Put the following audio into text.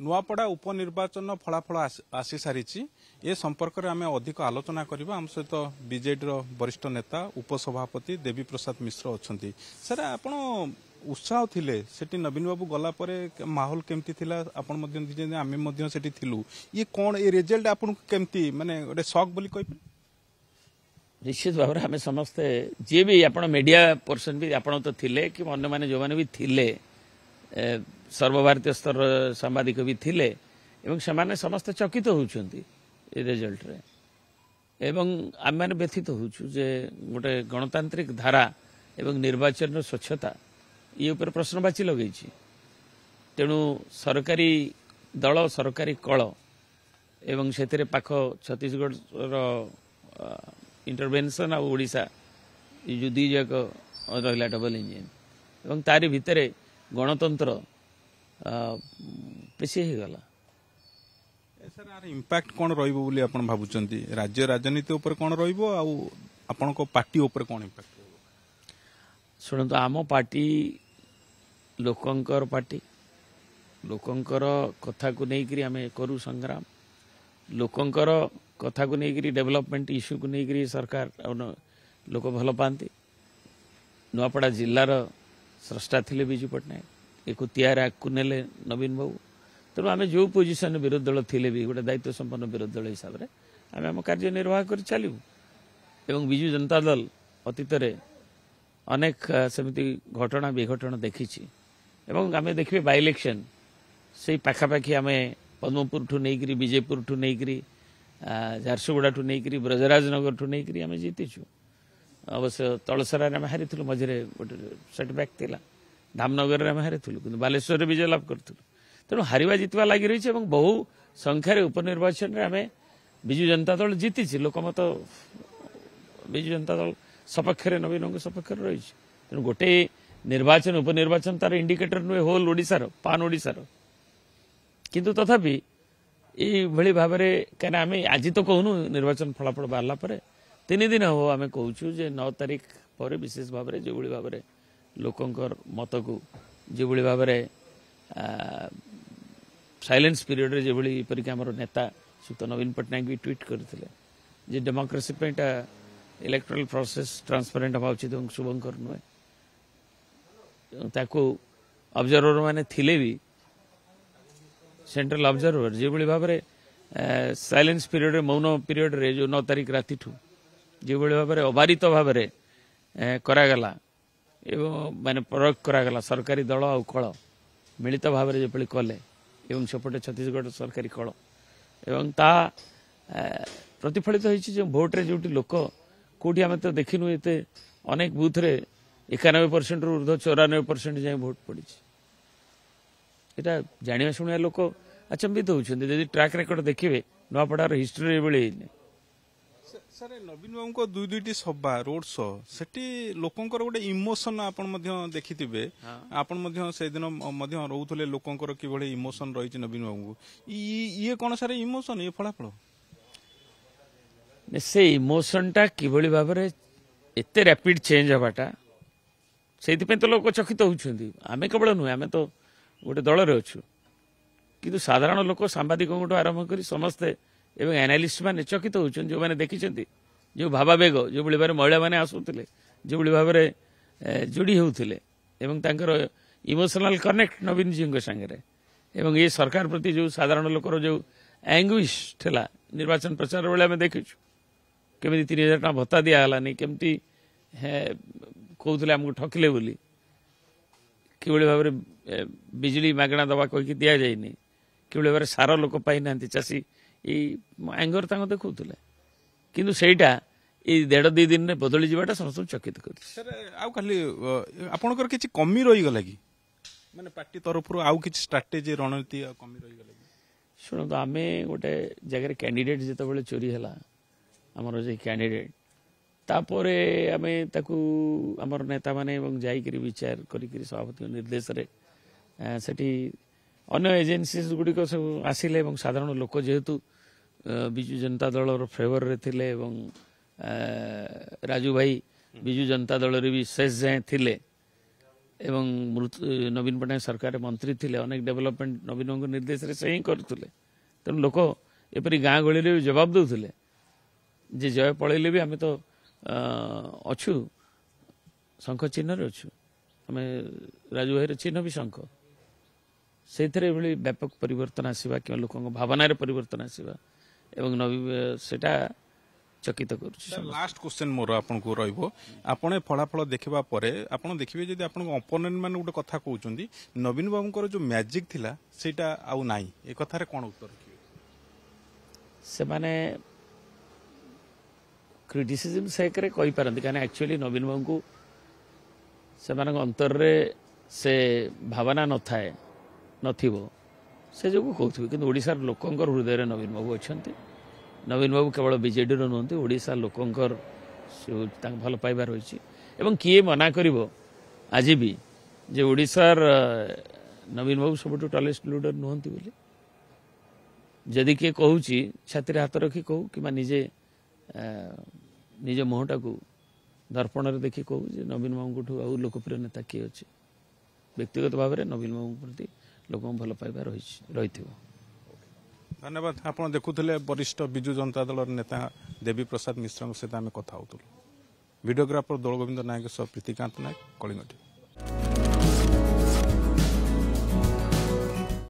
नुआपड़ा उपनिर्वाचन फलाफल आसी सारी ए संपर्क में आम अधिक आलोचना करबा आम सहित बीजेडी वरिष्ठ नेता उपसभापति देवी प्रसाद मिश्र अच्छा सर आपण उत्साह थिले सेठी नवीन बाबू गला परे माहौल केमती थिला आपण मध्य आमे मध्य सेठी थिलु ये कोन ए रिजल्ट आपण केमती माने गोटे शॉक बोली कहि निश्चित भाव में आम समस्ते जी भी आप मीडिया पर्सन भी आप तो थिले कि अन्य माने जो माने भी थिले सर्वभारतीय स्तर सांबादिक भी थिले एवं से समस्ते चकित होउछंती ए रिजल्ट रे एवं आम मैंने व्यथित होउछु जे गोटे गणतांत्रिक धारा एवं निर्वाचन स्वच्छता ये ऊपर प्रश्नवाची लगे तेणु सरकारी दल सरकारी कल एवं से पाख छत्तीसगढ़ इंटरवेंशन और ओडिशा ये जो दी जाक रहा डबल इंजिन एवं तारी भितर गणतंत्र पेशी हो गला सर आर इम्पैक्ट कौन रहिबो बोली आपण भाबुचंती राज्य राजनीति ऊपर कौन रहिबो आ आपण को पार्टी ऊपर कौन इम्पैक्ट रहिबो सुनंतु आम पार्टी लोकंकर पार्टी लोकंकर कथा को लेकर आम करू संग्राम लोकंकर कथा को लेकर डेवलपमेंट इश्यू को लेकर सरकार लोक भल पाती नुआपड़ा जिलार स्रष्टा थिले विजु पट्टनायक एक तियार आगू नेले नवीन बाबू तेणु आम जो पोजिशन विरोधी दल थिले भी गोटे दायित्व संपन्न विरोधी दल हिसाब से आम आम कार्य निर्वाह कर चलू एवं विजु जनता दल अतीत अनेक सेमती घटना विघटना देखी एवं आम देखिए बाय इलेक्शन से पाखापाखि आम पद्मपुर ठू नहीं विजयपुर ठू नहीं झारसुगुड़ा ठू नहीं ब्रजराजनगर ठू नहीं आम जीतीचु अवश्य तलसरा आम हारी मझे गोटे सेटबैक थिला धामनगर में हारी कि बालेश्वर विजय लाभ करूँ तेणु हारिबा जितवा लगी रही बहु संख्यार उपनिर्वाचन आम विजु जनता दल जीति लोकमत विजु जनता दल सपक्ष नवीन सपक्ष रही तेणु गोटे निर्वाचन उपनिर्वाचन तार इंडिकेटर नुहे होल ओडिशार पान ओडिशार किंतु तथापि ये भाव में कहीं आम आज तो कहूनु निर्वाचन फलाफल बाहर पर 3 दिन हो आम कहूँ 9 तारीख पर विशेष भाव में जो भाव में लोकंकर मत को जो भाव में साइलेंस पीरियड रे जो परिक आमर नेता सुत नवीन पट्टनायक भी ट्वीट करते डेमोक्रेसी इलेक्टोरल प्रोसेस ट्रांसपेरेंट हवा उचित शुभंकर नुहे ताको ऑब्जर्वर माने थिले भी सेंट्रल ऑब्जर्वर जो भाव में साइलेंस पीरियड मौन पीरियड रे जो 9 तारीख राति ठू जो भाव में अबारित भाव में करागला एवं माने प्रयोग करागला सरकारी दल आ कल मिलित भाव में जो कले एवं सेपटे छत्तीसगढ़ सरकारी कल एवं ता प्रतिफलित होती भोट रे जो लोक कौटी आम तो देखिनु एते अनेक बूथ रे 91% ऊर्ध्व 94% जाए भोट पड़ी यहाँ जाना शुणा लोक अचंबित होती ट्रैक रेकर्ड देखिए नुआपड़ार हिस्ट्री ये सर नवीन बाबू को दुईटी सभा रोड शो सेठी लोकंकर गोटे इमोशन आपण देखिथिबे आपण से दिन रोथले लोकंकर किभଳି इमोशन रही नवीन बाबू ये कौन सारे इमोशन ये फलाफल से इमोशन टा किभଳି भाव में एते रैपिड चेंज हवाटा से तो लोक चकित होउछंती आमे केवल नुहे आमे तो गोटे दल रे अच्छु किंतु साधारण लोक सांबादिकों आरंभ कर समस्ते एवं एनालिस्ट मैंने चकित होउछन जो मैंने देखिछंती जो भावावेग जो भाव में महिला मैंने आसुले जो भाव में जोड़ी होउथिले एवं तांकर इमोशनल कनेक्ट नवीन जी संगे एवं ये सरकार प्रति जो साधारण लोकर जो एंग्विश थिला निर्वाचन प्रचार बेले आम देखीचु केमी 3000 टका भत्ता दिगलानी केमती कहते आमको ठकिले बोली किभଳି भाव में बिजली मागणा दवा कहीकि दि जाइनि किभଳି भाव में सार लोक पाई ना चाषी एंगर देखुले किंतु सेटा ये 1.5-2 दिन में बदली जावाटा समस्त चकित कर सर आउ खाली आपनकर किछि कमी रही गला कि माने पार्टी तरफ आउ किछि स्ट्रेटजी रणनीति कमी रही गला शुणु तो आम गोटे जगह कैंडिडेट जिते चोरी है आमर जे कैंडिडेट तापरे आमे ताकू आमर नेता माने जाइकरी विचार करी सभापति निर्देश रे सेठी अन्य एजेन्सीज गुड़ी सब आसिले साधारण लोक जेहेतु विजु जनता दल फेवर रे थिले राजू भाई विजु जनता दल रे भी शेष जाए थिले एवं नवीन पट्टनायक सरकार मंत्री थे अनेक डेवलपमेंट नवीन निर्देश से ही करुले तेणु लोक एपरी गाँ गहली भी जवाब दौले जे जय पलैले भी आम तो अच्छु शंख चिन्ह अच्छु आम राजू भाई चिन्ह भी शंख से व्यापक परिवर्तन आसवा कि लोक भावना परिवर्तन आसवा एवं सेटा चकित कर लास्ट क्वेश्चन मोर आपको रही फलाफल देखा आपड़ देखिए जब आप अपोनेंट मैंने गोटे कथा कहते नवीन बाबू जो मैजिक थिला सेटा आउ नाई ए कथार कौन उत्तर रखिए से माने क्रिटिसिजम सेक्रे कही पारती कहीं एक्चुअली नवीन बाबू को से अंतर से भावना न थाए नथिबो से जो कहते कि ओडिशार लोकंकर हृदय नवीन बाबू अच्छा नवीन बाबू केवल बीजेडी नुहति ओडिशा लोकंकर भल पाइबार रही एवं किए मना करिवो आज भी जे ओडिशार नवीन बाबू सबुठ टलेस्ट लीडर नुहति बोली जदि किए कहूँ छाती हाथ रखी कहू कि निजे निज मुहटा को दर्पण देखी कहू जे नवीन बाबू आउ लोकप्रिय नेता किए अच्छे व्यक्तिगत भाव में नवीन बाबू प्रति लोक भल पाइबा रही धन्यवाद आप देखुले वरिष्ठ विजु जनता दल नेता देवी प्रसाद मिश्र सहित आम कथा वीडियोग्राफर दौलगोविंद नायक सह प्रीतिकांत नायक कलिंग टीवी।